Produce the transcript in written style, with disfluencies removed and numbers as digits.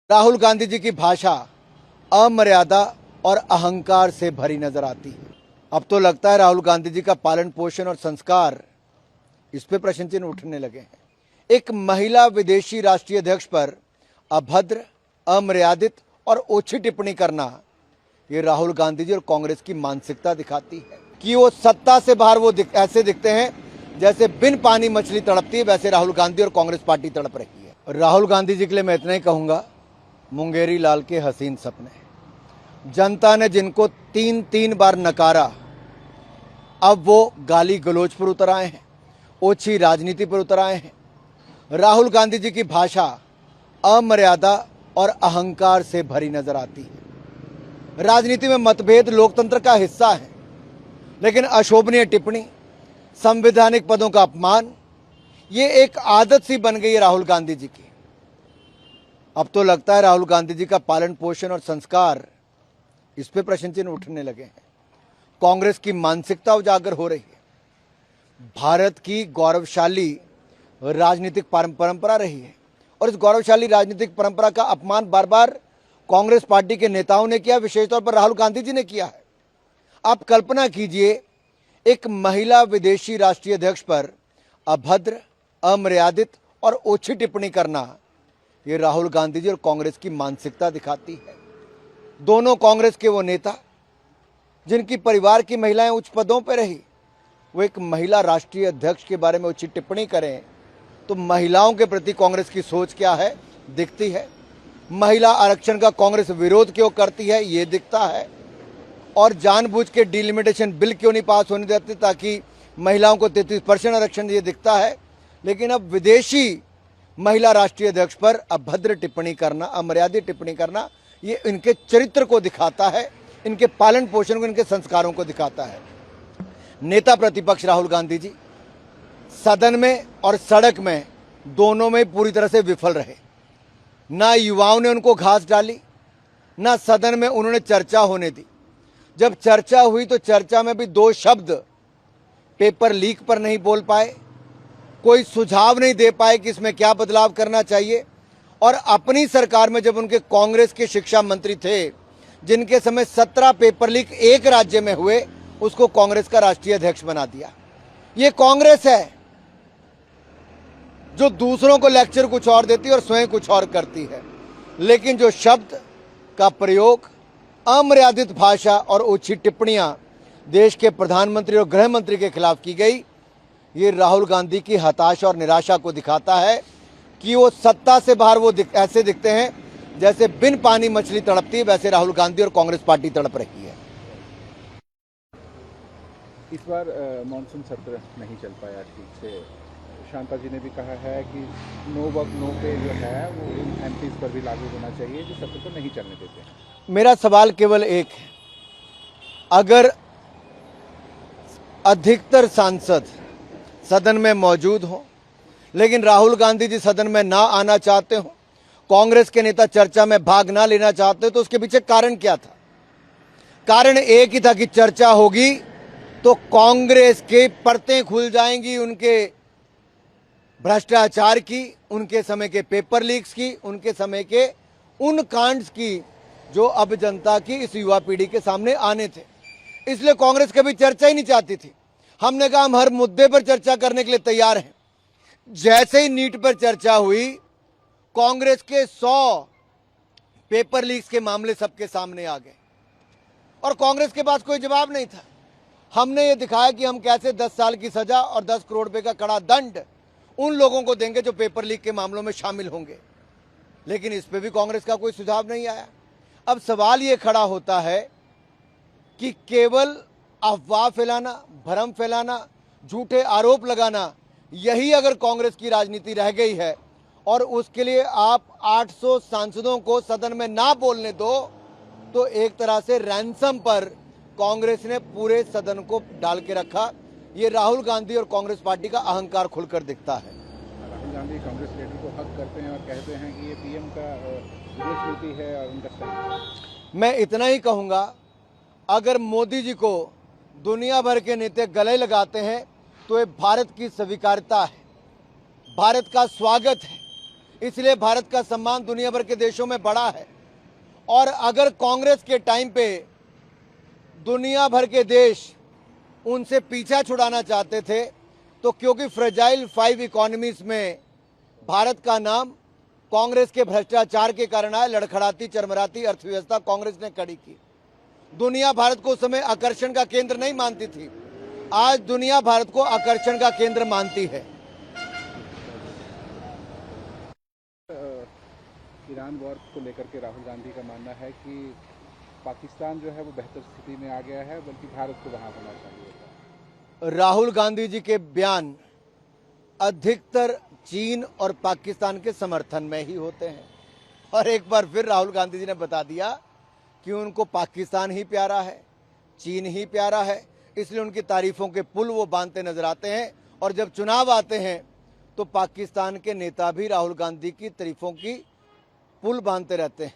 राहुल गांधी जी की भाषा अमर्यादा और अहंकार से भरी नजर आती है। अब तो लगता है राहुल गांधी जी का पालन पोषण और संस्कार, इस पे प्रश्न चिन्ह उठने लगे हैं। एक महिला विदेशी राष्ट्रीय अध्यक्ष पर अभद्र, अमर्यादित और ओछी टिप्पणी करना, ये राहुल गांधी जी और कांग्रेस की मानसिकता दिखाती है कि वो सत्ता से बाहर ऐसे दिखते हैं जैसे बिन पानी मछली तड़पती है, वैसे राहुल गांधी और कांग्रेस पार्टी तड़प रही है। राहुल गांधी जी के लिए मैं इतना ही कहूंगा, मुंगेरी लाल के हसीन सपने। जनता ने जिनको 3 बार नकारा, अब वो गाली गलौज पर उतर आए हैं, ओछी राजनीति पर उतर आए हैं। राहुल गांधी जी की भाषा अमर्यादा और अहंकार से भरी नजर आती है। राजनीति में मतभेद लोकतंत्र का हिस्सा है, लेकिन अशोभनीय टिप्पणी, संवैधानिक पदों का अपमान, ये एक आदत सी बन गई है राहुल गांधी जी की। अब तो लगता है राहुल गांधी जी का पालन पोषण और संस्कार, इस पे प्रश्न चिन्ह उठने लगे हैं। कांग्रेस की मानसिकता उजागर हो रही है। भारत की गौरवशाली राजनीतिक परंपरा रही है और इस गौरवशाली राजनीतिक परंपरा का अपमान बार बार कांग्रेस पार्टी के नेताओं ने किया, विशेष तौर पर राहुल गांधी जी ने किया है। आप कल्पना कीजिए, एक महिला विदेशी राष्ट्रीय अध्यक्ष पर अभद्र, अमर्यादित और ओछी टिप्पणी करना, ये राहुल गांधी जी और कांग्रेस की मानसिकता दिखाती है। दोनों कांग्रेस के वो नेता जिनकी परिवार की महिलाएं उच्च पदों पर रही, वो एक महिला राष्ट्रीय अध्यक्ष के बारे में उचित टिप्पणी करें तो महिलाओं के प्रति कांग्रेस की सोच क्या है दिखती है। महिला आरक्षण का कांग्रेस विरोध क्यों करती है ये दिखता है, और जानबूझ के डिलिमिटेशन बिल क्यों नहीं पास होने देते ताकि महिलाओं को 33% आरक्षण, ये दिखता है। लेकिन अब विदेशी महिला राष्ट्रीय अध्यक्ष पर अभद्र टिप्पणी करना, अमर्यादित टिप्पणी करना, ये इनके चरित्र को दिखाता है, इनके पालन पोषण को, इनके संस्कारों को दिखाता है। नेता प्रतिपक्ष राहुल गांधी जी सदन में और सड़क में दोनों में पूरी तरह से विफल रहे। ना युवाओं ने उनको घास डाली, ना सदन में उन्होंने चर्चा होने दी। जब चर्चा हुई तो चर्चा में भी 2 शब्द पेपर लीक पर नहीं बोल पाए, कोई सुझाव नहीं दे पाए कि इसमें क्या बदलाव करना चाहिए। और अपनी सरकार में जब उनके कांग्रेस के शिक्षा मंत्री थे, जिनके समय 17 पेपर लीक एक राज्य में हुए, उसको कांग्रेस का राष्ट्रीय अध्यक्ष बना दिया। ये कांग्रेस है जो दूसरों को लेक्चर कुछ और देती है और स्वयं कुछ और करती है। लेकिन जो शब्द का प्रयोग, अमर्यादित भाषा और ओछी टिप्पणियां देश के प्रधानमंत्री और गृह मंत्री के खिलाफ की गई, ये राहुल गांधी की हताशा और निराशा को दिखाता है कि वो सत्ता से बाहर ऐसे दिखते हैं जैसे बिन पानी मछली तड़पती है, वैसे राहुल गांधी और कांग्रेस पार्टी तड़प रही है। इस बार मानसून सत्र नहीं चल पाया ठीक से। शांता जी ने भी कहा है कि नो वर्क नो पे जो है वो एमपीज पर भी लागू होना चाहिए, जो सत्र को नहीं चलने देते हैं। मेरा सवाल केवल एक है, अगर अधिकतर सांसद सदन में मौजूद हो लेकिन राहुल गांधी जी सदन में ना आना चाहते हो, कांग्रेस के नेता चर्चा में भाग ना लेना चाहते, तो उसके पीछे कारण क्या था? कारण एक ही था कि चर्चा होगी तो कांग्रेस के परतें खुल जाएंगी, उनके भ्रष्टाचार की, उनके समय के पेपर लीक्स की, उनके समय के उन कांड्स की जो अब जनता की, इस युवा पीढ़ी के सामने आने थे। इसलिए कांग्रेस कभी चर्चा ही नहीं चाहती थी। हमने कहा हम हर मुद्दे पर चर्चा करने के लिए तैयार हैं। जैसे ही नीट पर चर्चा हुई, कांग्रेस के 100 पेपर लीक्स के मामले सबके सामने आ गए और कांग्रेस के पास कोई जवाब नहीं था। हमने ये दिखाया कि हम कैसे 10 साल की सजा और 10 करोड़ रुपए का कड़ा दंड उन लोगों को देंगे जो पेपर लीक के मामलों में शामिल होंगे, लेकिन इस पे भी कांग्रेस का कोई सुझाव नहीं आया। अब सवाल ये खड़ा होता है कि केवल अफवाह फैलाना, भ्रम फैलाना, झूठे आरोप लगाना, यही अगर कांग्रेस की राजनीति रह गई है और उसके लिए आप 800 सांसदों को सदन में ना बोलने दो, तो एक तरह से रैंसम पर कांग्रेस ने पूरे सदन को डाल के रखा। ये राहुल गांधी और कांग्रेस पार्टी का अहंकार खुलकर दिखता है। राहुल गांधी कांग्रेस लीडर को हक करते हैं और कहते हैं कि ये पीएम का विदेश नीति है और उनका सही। मैं इतना ही कहूंगा, अगर मोदी जी को दुनिया भर के नेता गले लगाते हैं तो ये भारत की स्वीकार्यता है, भारत का स्वागत है। इसलिए भारत का सम्मान दुनिया भर के देशों में बढ़ा है। और अगर कांग्रेस के टाइम पे दुनिया भर के देश उनसे पीछा छुड़ाना चाहते थे, तो क्योंकि फ्रेजाइल 5 इकोनॉमीज में भारत का नाम कांग्रेस के भ्रष्टाचार के कारण आया, लड़खड़ाती चरमराती अर्थव्यवस्था कांग्रेस ने खड़ी की। दुनिया भारत को उस समय आकर्षण का केंद्र नहीं मानती थी, आज दुनिया भारत को आकर्षण का केंद्र मानती है। ईरान वॉर को लेकर के राहुल गांधी का मानना है कि पाकिस्तान जो है वो बेहतर स्थिति में आ गया है, बल्कि भारत को वहां होना चाहिए। राहुल गांधी जी के बयान अधिकतर चीन और पाकिस्तान के समर्थन में ही होते हैं। और एक बार फिर राहुल गांधी जी ने बता दिया कि उनको पाकिस्तान ही प्यारा है, चीन ही प्यारा है, इसलिए उनकी तारीफों के पुल वो बांधते नजर आते हैं। और जब चुनाव आते हैं तो पाकिस्तान के नेता भी राहुल गांधी की तारीफों की पुल बांधते रहते हैं।